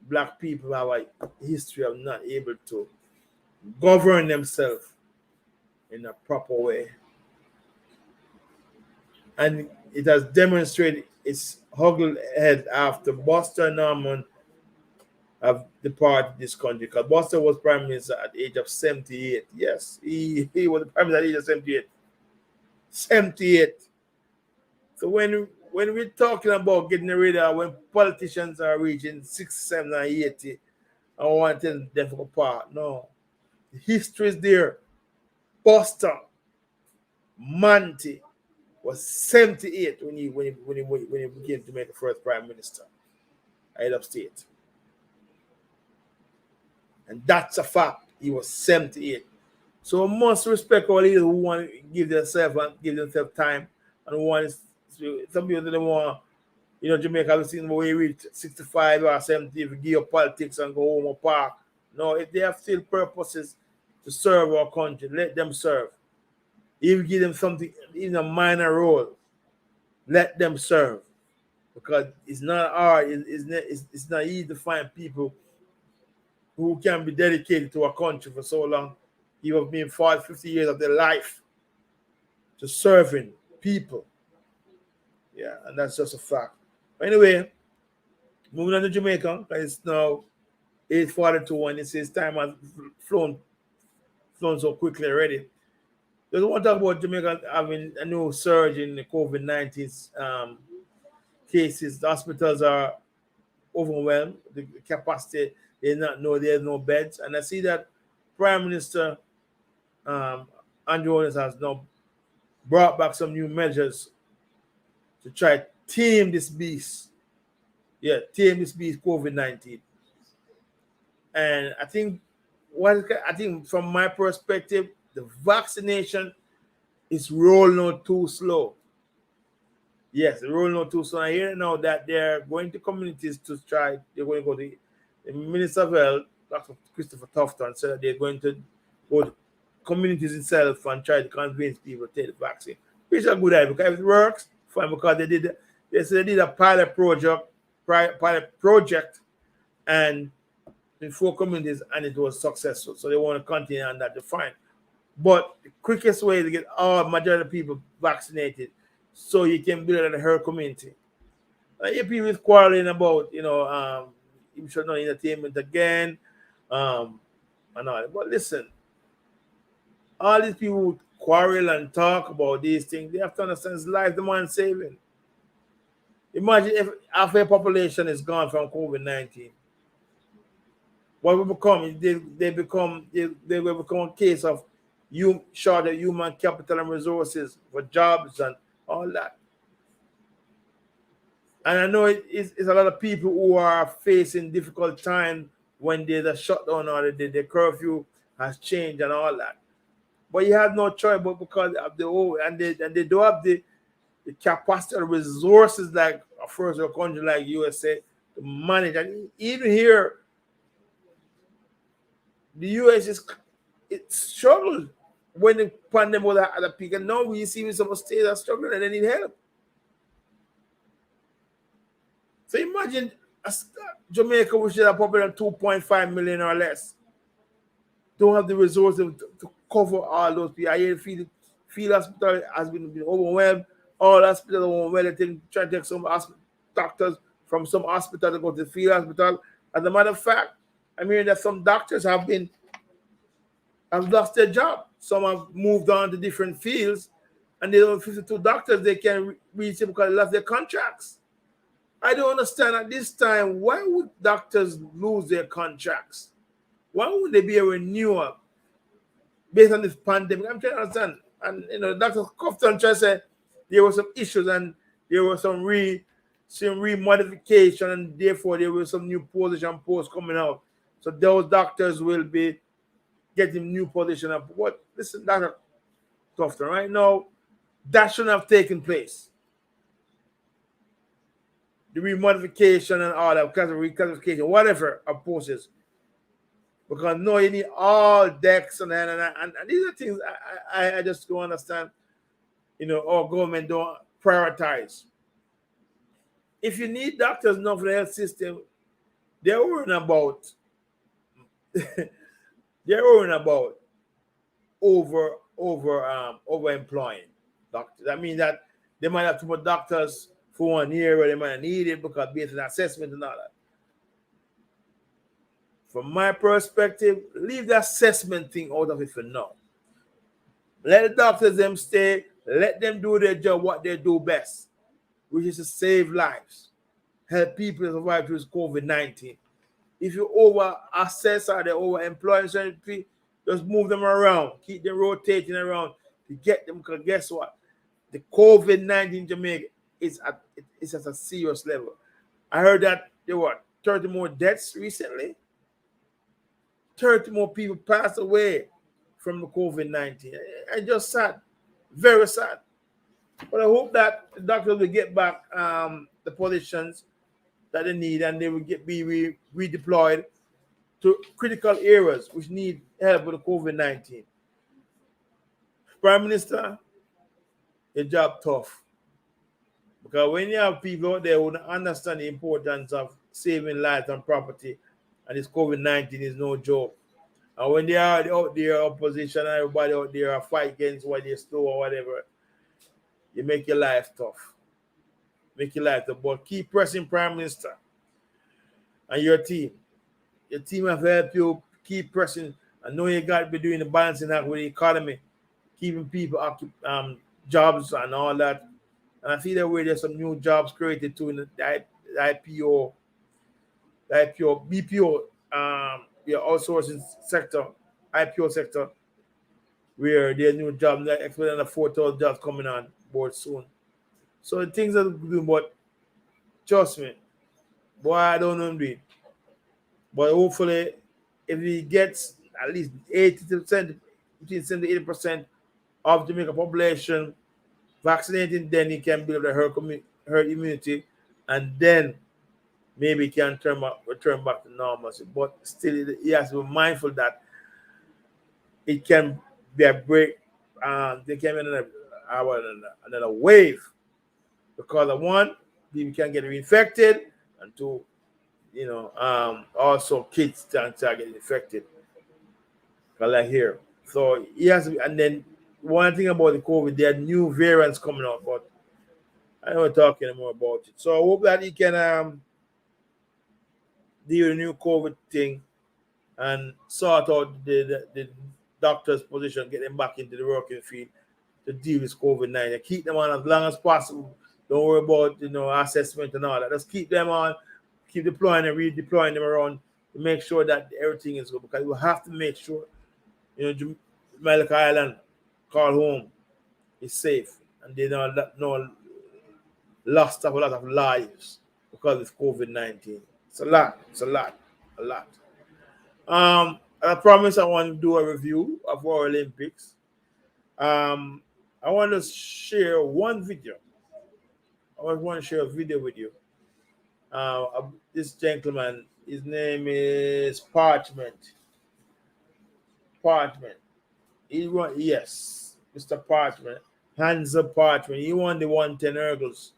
E: black people have a history of not able to govern themselves in a proper way. And it has demonstrated its huggled head after Buster Norman have departed this country. Because Buster was prime minister at the age of 78. Yes, he was the prime minister at the age of 78. 78. So when we're talking about getting rid of when politicians are reaching 60, 70, and 80, I want to tell them to go apart. No. The history is there. Buster Manti was 78 when he began to make the first prime minister head of state. And that's a fact. He was 78. So we must respect our leaders who want to give themselves time and who want to, some people don't want, you know, Jamaica, we've seen where you reach 65 or 70 if you give up politics and go home or park. No, if they have still purposes to serve our country, let them serve. If you give them something, even a minor role, let them serve. Because it's not hard, it's not easy to find people who can be dedicated to our country for so long. You have been 40, 50 years of their life to serving people. Yeah, and that's just a fact. But anyway, moving on to Jamaica, it's now 8:42 and it says time has flown so quickly already. Just want to talk about Jamaica having a new surge in the COVID-19 cases. The hospitals are overwhelmed. The capacity, they not know there's no beds. And I see that Prime Minister Andrew Holness has now brought back some new measures to try to tame this beast. Yeah, tame this beast, COVID-19. And I think from my perspective, the vaccination is rolling out too slow. Yes, rolling out too slow. I hear now that they're going to communities to try. They're going to go to the Minister of Health, Dr. Christopher Tufton, said that they're going to go to communities itself and try to convince people to take the vaccine. Which is a good idea because if it works, fine. Because they said they did a pilot project, and in 4 communities, and it was successful. So they want to continue on that. Fine. But the quickest way to get all majority of people vaccinated, so you can build a herd community. If people is quarreling about, you should not entertainment again, and all. But listen, all these people who quarrel and talk about these things, they have to understand it's life the man saving. Imagine if half the population is gone from COVID-19. What will become? They will become a case of short of human capital and resources for jobs and all that. And I know it's a lot of people who are facing difficult time when there's a shutdown or the curfew has changed and all that. But you have no choice, but because of they don't have the capacity or resources like a first world country like USA to manage. And even here, the US it struggled when the pandemic was at a peak, and now we see some states are struggling and they need help. So imagine Jamaica, which is a population of 2.5 million or less, don't have the resources to cover all those people. I hear the field hospital has been overwhelmed. All hospitals are overwhelmed. They try to take some doctors from some hospital to go to the field hospital. As a matter of fact, I'm hearing that some doctors have lost their job. Some have moved on to different fields, and they don't 52 doctors they can reach them because they lost their contracts. I don't understand at this time why would doctors lose their contracts? Why would they be a renewal based on this pandemic? I'm trying to understand. And Dr. Cofton tried to say there were some issues and there were some remodification, and therefore there were some new position posts coming out. So those doctors will be get him new position up. What? Listen, Dr. Tufton, right now, that shouldn't have taken place. The remodification and all that, reclassification, whatever of posts. Because no, you need all decks and these are things I just don't understand. You know, our government don't prioritize. If you need doctors now for the health system, they're worrying about overemploying doctors. I mean that they might have too much doctors for 1 year, or they might need it because based on assessment and all that. From my perspective, leave the assessment thing out of it for now. Let the doctors them stay. Let them do their job, what they do best, which is to save lives, help people survive through COVID-19. If you over-assess or they over-employ certain people, just move them around, keep them rotating around to get them. Because guess what? The COVID-19 in Jamaica is at a serious level. I heard that there were 30 more deaths recently. 30 more people passed away from the COVID-19. I just sad, very sad. But I hope that the doctors will get back the positions that they need, and they will be redeployed to critical areas which need help with the COVID-19. Prime Minister, your job tough. Because when you have people out there who don't understand the importance of saving lives and property, and this COVID-19 is no joke. And when they are out there, opposition, and everybody out there are fight against what they stole or whatever, you make your life tough. Make your life tough. But keep pressing, Prime Minister, and your team. Your team have helped you keep pressing. I know you got to be doing the balancing act with the economy, keeping people jobs and all that. And I feel that way there's some new jobs created too in the BPO, outsourcing sector, IPO sector, where there are new jobs, expecting the 4,000 jobs coming on board soon. So things are good, but trust me, boy, I don't know indeed. But hopefully, if he gets at least 80%, between 70 to 80% of Jamaica population vaccinated, then he can build a herd immunity, and then maybe he can return back to normalcy. But still, he has to be mindful that it can be a break. There can be another wave, because of one, people can get reinfected, and two, also kids can start getting infected. Like here, so he has to be, and then one thing about the COVID, there are new variants coming out, but I don't want to talk anymore about it. So I hope that he can deal with the new COVID thing and sort out the doctor's position, get them back into the working field to deal with COVID-19. Keep them on as long as possible. Don't worry about assessment and all that. Just keep them on, keep deploying and redeploying them around to make sure that everything is good. Because we have to make sure Jamaica Island, call home, is safe, and they don't lost a lot of lives because of COVID-19. It's a lot. I promise I want to do a review of our Olympics. I want to share one video. I want to share a video with you. This gentleman, his name is Parchment. Mr. Parchment. Hands up Parchment. He won the 110 hurdles.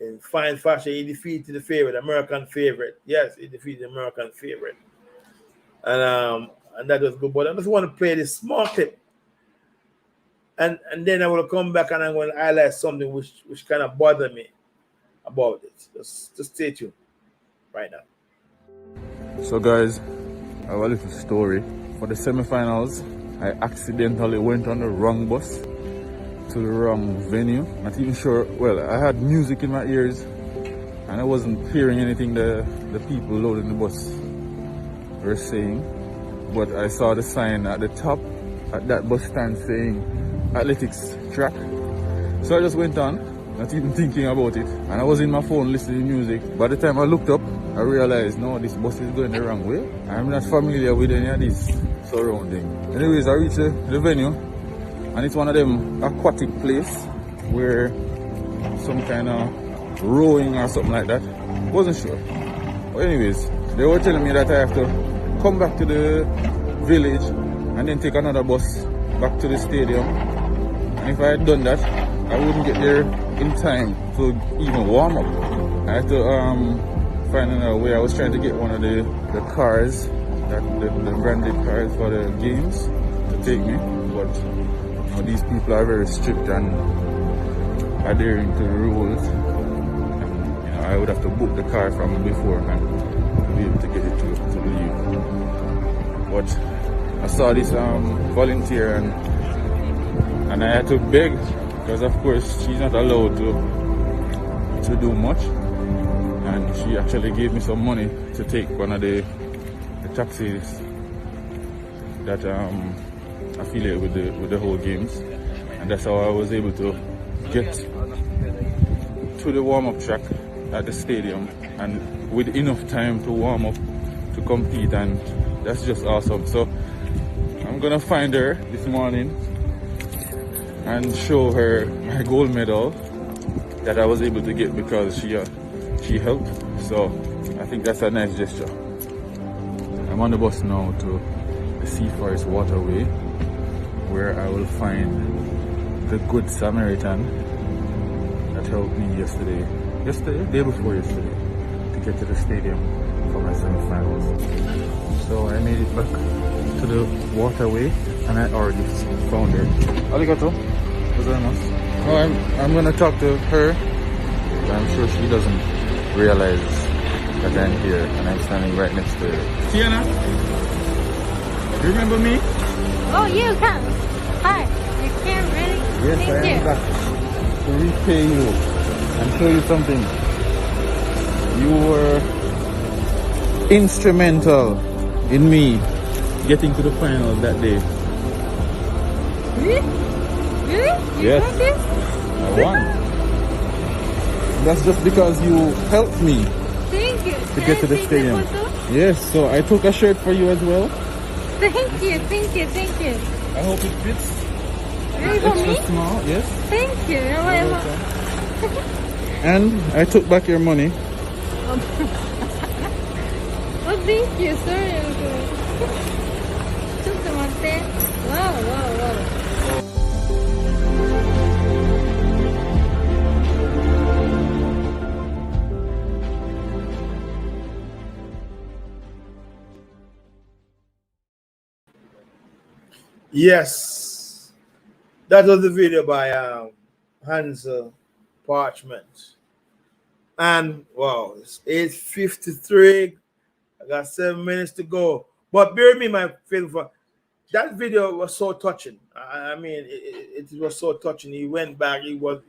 E: In fine fashion, he defeated the favorite, American favorite. Yes, he defeated the American favorite. And that was good. But I just want to play this small clip. And then I will come back and I'm going to highlight something which kind of bothered me about it. Just stay tuned right now.
G: So guys, I have a little story. For the semifinals, I accidentally went on the wrong bus to the wrong venue. Not even sure. Well, I had music in my ears and I wasn't hearing anything the people loading the bus were saying. But I saw the sign at the top at that bus stand saying athletics track. So I just went on. not even thinking about it. And I was in my phone listening to music. By the time I looked up, I realized, no, this bus is going the wrong way. I'm not familiar with any of this surrounding. Anyways, I reached the venue, and it's one of them aquatic place where some kind of rowing or something like that. Wasn't sure. But anyways, they were telling me that I have to come back to the village and then take another bus back to the stadium. And if I had done that, I wouldn't get there in time to even warm up. I had to find another way. I was trying to get one of the cars, the branded cars for the games to take me. But you know, these people are very strict and adhering to the rules. And, you know, I would have to book the car from beforehand to be able to get it to leave. But I saw this volunteer and I had to beg, because of course she's not allowed to do much, and she actually gave me some money to take one of the taxis that affiliate with the whole games, and that's how I was able to get to the warm-up track at the stadium, and with enough time to warm up to compete, and that's just awesome. So I'm gonna find her this morning and show her my gold medal that I was able to get because she helped. So I think that's a nice gesture. I'm on the bus now to the Sea Forest Waterway, where I will find the Good Samaritan that helped me day before yesterday, to get to the stadium for my semi-finals. So I made it back to the waterway and I already found her. Arigato gozaimasu. Now I'm gonna talk to her. I'm sure she doesn't realize that I'm here and I'm standing right next to her. Tiana, you remember me?
H: Oh, you come. Hi. You came really?
G: Yes,
H: Thank
G: I
H: you.
G: am back to repay you and show you something. You were instrumental in me getting to the final that day.
H: Really? Really? You
G: Yes.
H: won this?
G: I won. That's just because you helped me
H: Thank you.
G: to get to the stadium. Yes, so I took a shirt for you as well.
H: Thank you, thank you, thank you.
G: I hope it fits.
H: Really for me?
G: Extra small, yes.
H: Thank you.
G: And I took back your money.
H: Oh, thank you. Sorry. Wow.
E: Yes, that was the video by Hans Parchment. And wow, it's 8:53. I got 7 minutes to go. But bear me, my favorite. That video was so touching. I mean, it was so touching. He went back. He took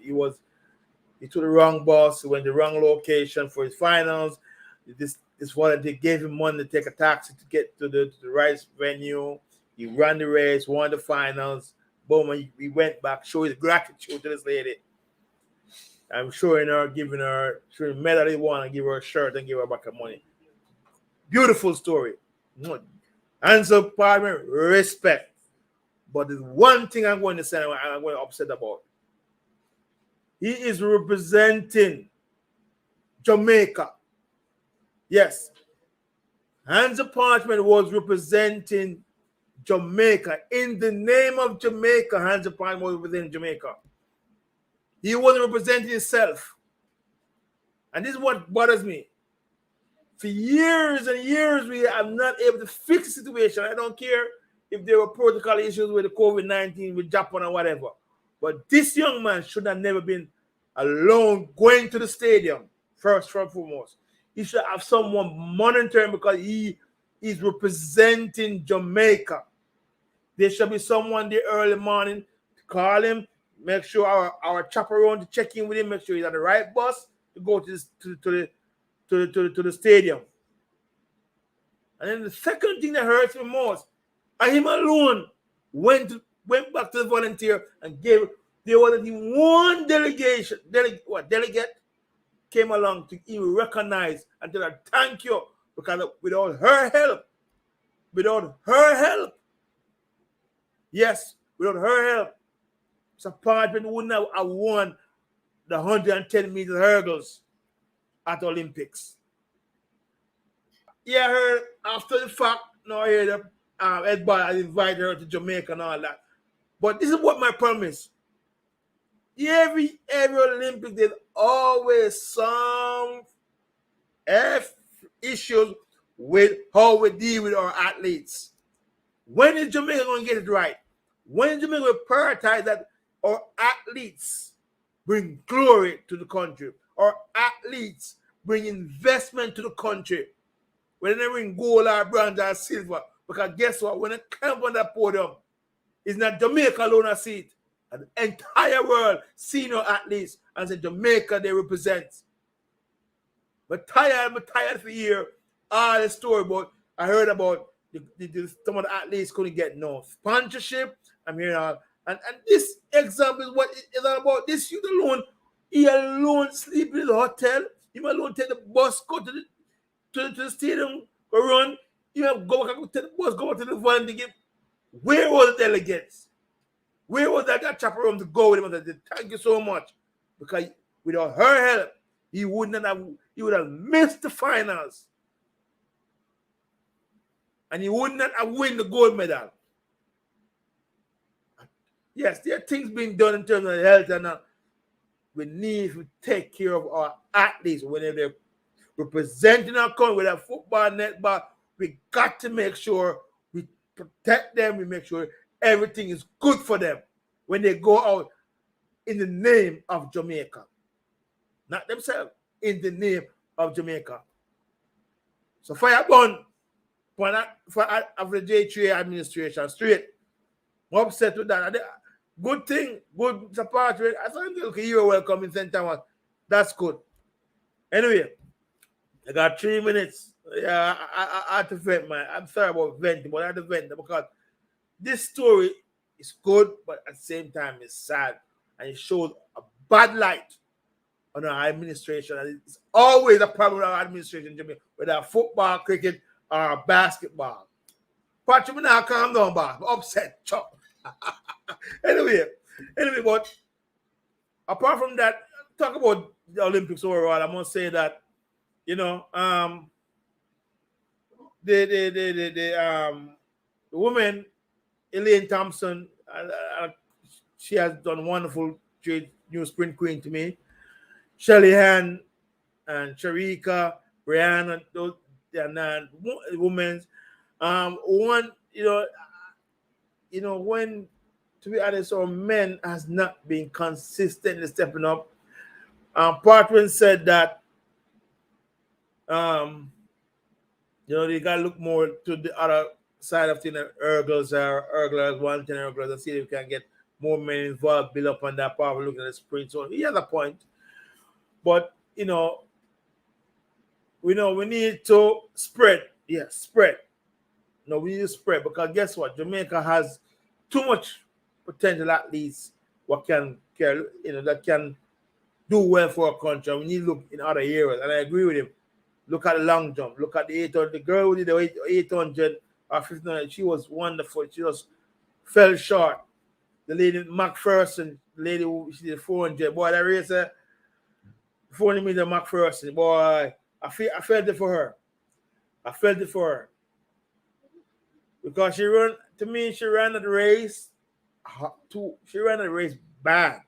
E: the wrong bus. He went the wrong location for his finals. This one, they gave him money to take a taxi to get to the right venue. He ran the race, won the finals. Boom, he went back, showed his gratitude to this lady. I'm showing her, giving her medal he won, and give her a shirt and give her back her money. Beautiful story. Answer Parchment, respect. But there's one thing I'm going to say, I'm going to upset about. He is representing Jamaica. Yes. Hans Parchment was representing Jamaica. In the name of Jamaica, Hans Parchment was representing Jamaica. He wasn't representing himself. And this is what bothers me. For years and years, we are not able to fix the situation. I don't care if there were protocol issues with the COVID-19, with Japan or whatever. But this young man should have never been alone going to the stadium, first and foremost. He should have someone monitoring because he is representing Jamaica. There should be someone there early morning to call him, make sure our chaperone to check in with him, make sure he's on the right bus to go to the stadium. And then the second thing that hurts me most, him alone went back to the volunteer and gave There wasn't even one delegate came along to even recognize and tell her thank you, because without her help, yes, without her help, Parchment wouldn't have won the 110-meter hurdles at the Olympics. Yeah, I heard after the fact, now I heard that Ed Ball had invited her to Jamaica and all that. But this is what my problem is. Every Olympic, there's always some issues with how we deal with our athletes. When is Jamaica going to get it right? When is Jamaica going to prioritize that our athletes bring glory to the country? Our athletes bring investment to the country. When they bring gold or bronze or silver. Because guess what? When they come on that podium, it's not Jamaica alone that see it. And the entire world, senior athletes, and the Jamaica they represent. But tired for year. All the story about, I heard about some of the athletes couldn't get no sponsorship. I'm hearing all. And this example is what it's all about. This youth alone, he alone sleep in the hotel. He alone take the bus, go to the stadium, go run. You have go back, take the bus, go to the van to get. Where was the delegates? Where was that chaperone to go with him? And said, thank you so much. Because without her help, he would have missed the finals. And he would not have won the gold medal. Yes, there are things being done in terms of health, and we need to take care of our athletes whenever they're representing our country, whether football, netball. We got to make sure we protect them. We make sure everything is good for them when they go out in the name of Jamaica. Not themselves, in the name of Jamaica. So fire burn for the J3 administration straight. I'm upset with that. Good thing, good support. I thought, okay, you're welcome in St. Thomas. That's good. Anyway, I got 3 minutes. Yeah, I had to vent, man. I'm sorry about venting, but I had to vent because this story is good, but at the same time, it's sad. And it shows a bad light on our administration. And it's always a problem with our administration, Jimmy, whether football, cricket, or basketball. Patrick, now calm down, boss. I'm upset, chop. Anyway, but apart from that, talk about the Olympics overall. I must say that, you know, the woman, Elaine Thompson, she has done wonderful new sprint queen to me. Shelly Han and Sharika, Brianna, those and women. One, when, to be honest, our men has not been consistently stepping up. Partwin said that, they got to look more to the other side of things, Urglers, one thing, Urglers, and see if we can get more men involved, build up on that part, looking at the sprint. So he has a point. But, we need to spread. Yeah, spread. No, we need to spread because guess what? Jamaica has too much potential athletes that can do well for our country. We need to look in other areas. And I agree with him. Look at the long jump. Look at the 800. The girl who did the 800 or 1500, she was wonderful. She just fell short. The lady, McPherson, the lady who she did 400. Boy, that race, 400 meter McPherson. Boy, I felt it for her. Because she ran the race. She ran the race bad.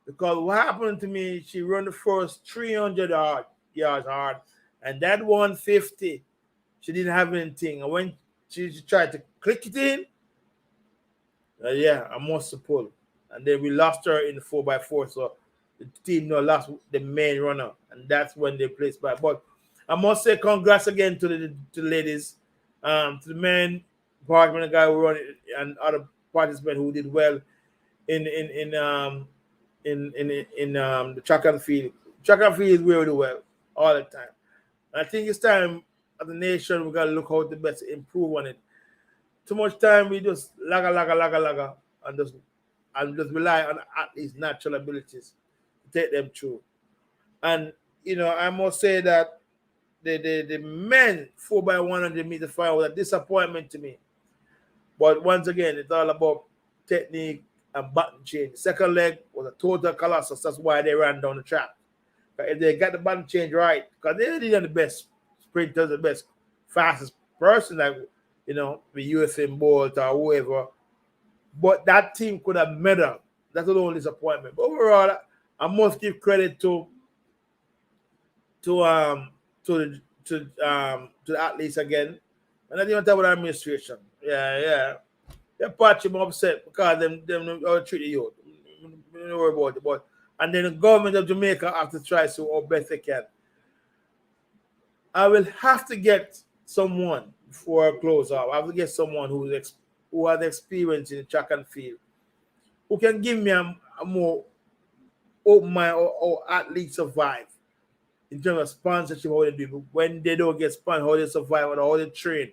E: Because what happened to me, she ran the first 300 yards hard. And that 150, she didn't have anything. And when she tried to click it in, I must have pulled. And then we lost her in the 4x4. So the team lost the main runner. And that's when they placed back. But I must say congrats again to the ladies, to the men, Parchman, the guy who run it, and other participants who did well in the track and field. Track and field is where we do well all the time. And I think it's time as a nation we gotta look how the best improve on it. Too much time we just laga and just and just rely on athletes' natural abilities to take them through. And I must say that the men 4x100 meter final was a disappointment to me. But once again, it's all about technique and button change. The second leg was a total colossus. That's why they ran down the track. But if they got the button change right, because they're the best sprinters, the best fastest person, like the Usain Bolt or whoever. But that team could have medaled. That's the only disappointment. But overall, I must give credit to the athletes again. And I didn't talk about administration. Yeah. They're partly upset because them treat the youth. Don't worry about it. But and then the government of Jamaica have to try so how best they can. I will have to get someone before I close out. I have to get someone who has experience in track and field, who can give me a more open mind or athletes survive in terms of sponsorship, how they do. When they don't get sponsored, how they survive or how they train,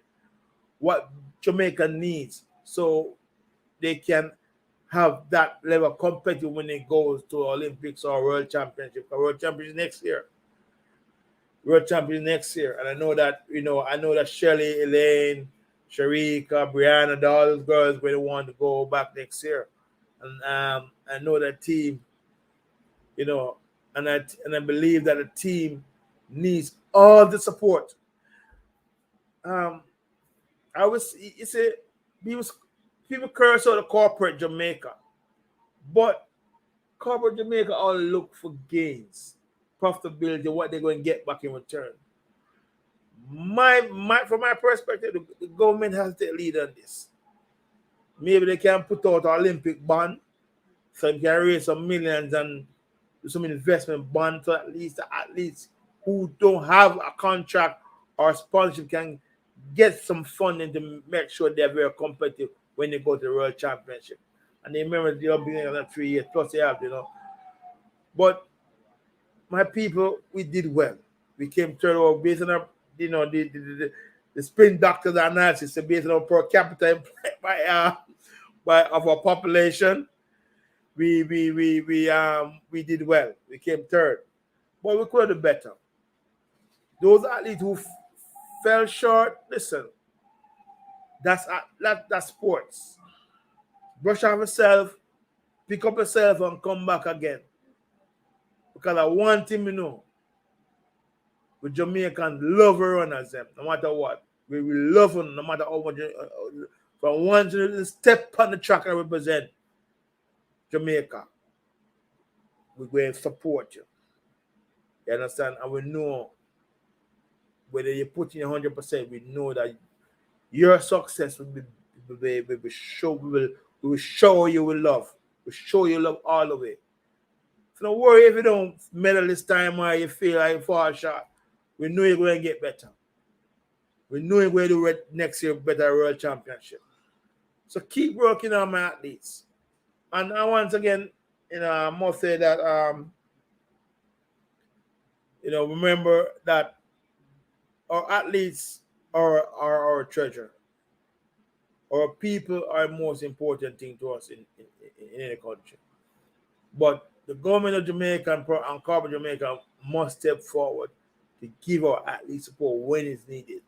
E: what Jamaica needs, so they can have that level of competitive when they go to Olympics or World Championship. World Championship next year. And I know that Shelley, Elaine, Sharika, Brianna, all those girls will want to go back next year. And I know that team, and I believe that the team needs all the support. People curse out the corporate Jamaica, but corporate Jamaica all look for gains, profitability, what they're going to get back in return. From my perspective, the government has to lead on this. Maybe they can put out an Olympic bond, so they can raise some millions and do some investment bond, so at least the athletes who don't have a contract or sponsorship can get some funding to make sure they're very competitive when they go to the World Championship. And they remember they'll be in 3 years, plus they have, But my people, we did well. We came third over based on our, the sprint doctors analysis based on our per capita of our population. We did well. We came third, but we could have done better. Those athletes who fell short, listen, that's sports. Brush off yourself, pick up yourself, and come back again. Because I want him, we Jamaicans love runners, them, no matter what. We love them no matter how much. From one to step on the track and represent Jamaica, we're going to support you. You understand? And we know whether you put in 100%, we know that your success will show you with love. We show you love all the way. So don't worry if you don't medal this time or you feel like you fall short. We know you're going to get better. We know you're going to do next year better World Championship. So keep working on my athletes. And once again, I must say that remember that our athletes are our treasure. Our people are the most important thing to us in any country. But the government of Jamaica and corporate Jamaica must step forward to give our athletes support when it's needed.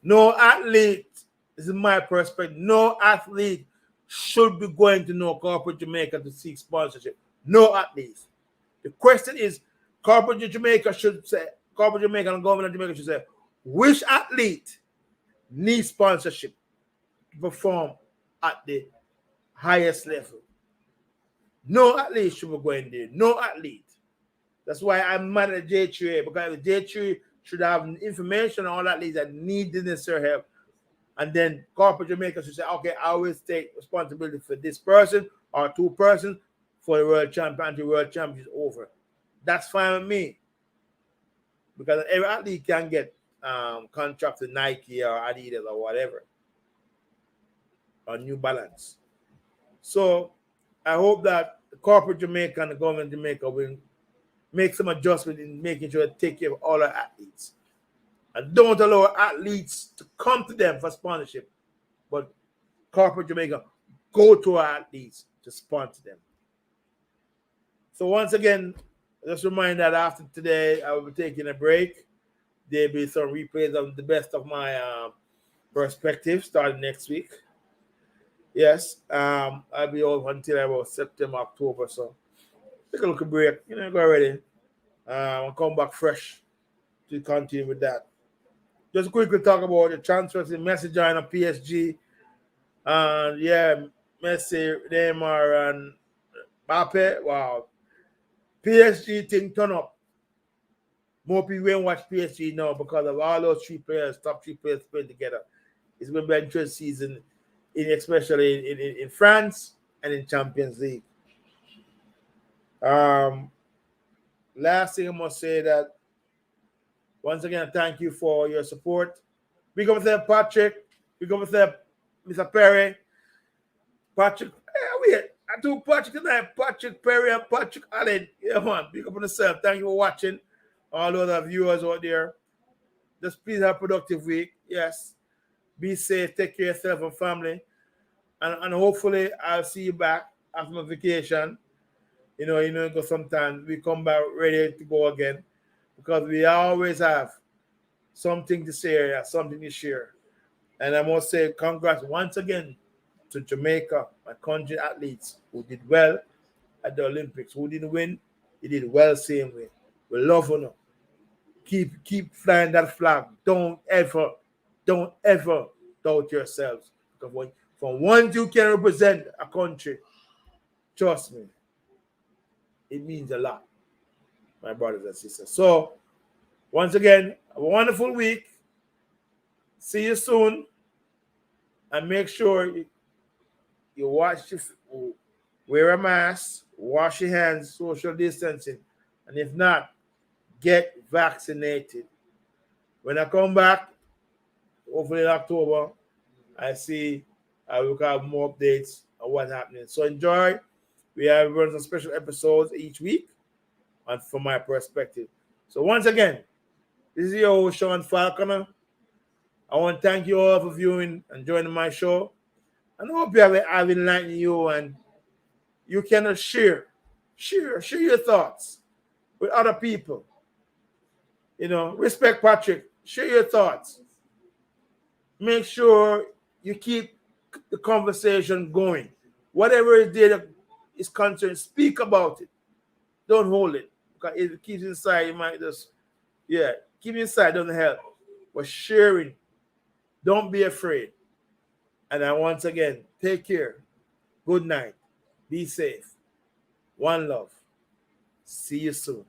E: No athlete, this is my perspective, no athlete should be going to no corporate Jamaica to seek sponsorship. No athletes. The question is, corporate Jamaica and the government of Jamaica should say, which athlete needs sponsorship to perform at the highest level? No athlete should be going there. No athlete. That's why I'm mad at J3A, because J3 should have information on all athletes that need the necessary help. And then corporate Jamaica should say, okay, I will take responsibility for this person or two persons for the world champion until the world champion is over. That's fine with me. Because every athlete can get contracts with Nike or Adidas or whatever. Or New Balance. So I hope that the corporate Jamaica and the government of Jamaica will make some adjustment in making sure they take care of all our athletes. And don't allow athletes to come to them for sponsorship. But corporate Jamaica, go to our athletes. to sponsor them. So once again, just remind that after today, I will be taking a break. There'll be some replays of the best of my perspective starting next week. Yes, I'll be off until about September, October. So take a little break. Go already. I'll come back fresh to continue with that. Just quickly talk about the transfers in Messi and PSG. And yeah, Messi, Neymar, and Mbappe. Wow. PSG thing turn up. More people will watch PSG now because of all those top three players playing together. It's going to be an interesting season, especially in France and in Champions League. Last thing I must say that once again, thank you for your support. We go with Patrick. We go with Mr. Perry. Patrick. Wait. I do Patrick tonight. Patrick Perry and Patrick Allen. Yeah, man. Big up on yourself. Thank you for watching. All other viewers out there. Just please have a productive week. Yes. Be safe. Take care of yourself and family. And hopefully I'll see you back after my vacation. Because sometimes we come back ready to go again. Because we always have something to say, something to share. And I must say congrats once again to Jamaica, my country athletes who did well at the Olympics. Who didn't win, they did well same way. We love them. Keep flying that flag. Don't ever doubt yourselves. Because from once you can represent a country, trust me, it means a lot, my brothers and sisters. So, once again, have a wonderful week. See you soon. And make sure you wear a mask, wash your hands, social distancing. And if not, get vaccinated. When I come back, hopefully in October, I will have more updates on what's happening. So enjoy. We have some special episodes each week, and from my perspective. So once again, this is your host, Sean Falconer. I want to thank you all for viewing and joining my show. And I hope I've enlightened you and you can share your thoughts with other people. Respect Patrick. Share your thoughts. Make sure you keep the conversation going. Whatever it is concerned, speak about it. Don't hold it. Because if it keeps inside, you might keep it inside, doesn't help. But sharing, don't be afraid. And once again, take care. Good night. Be safe. One love. See you soon.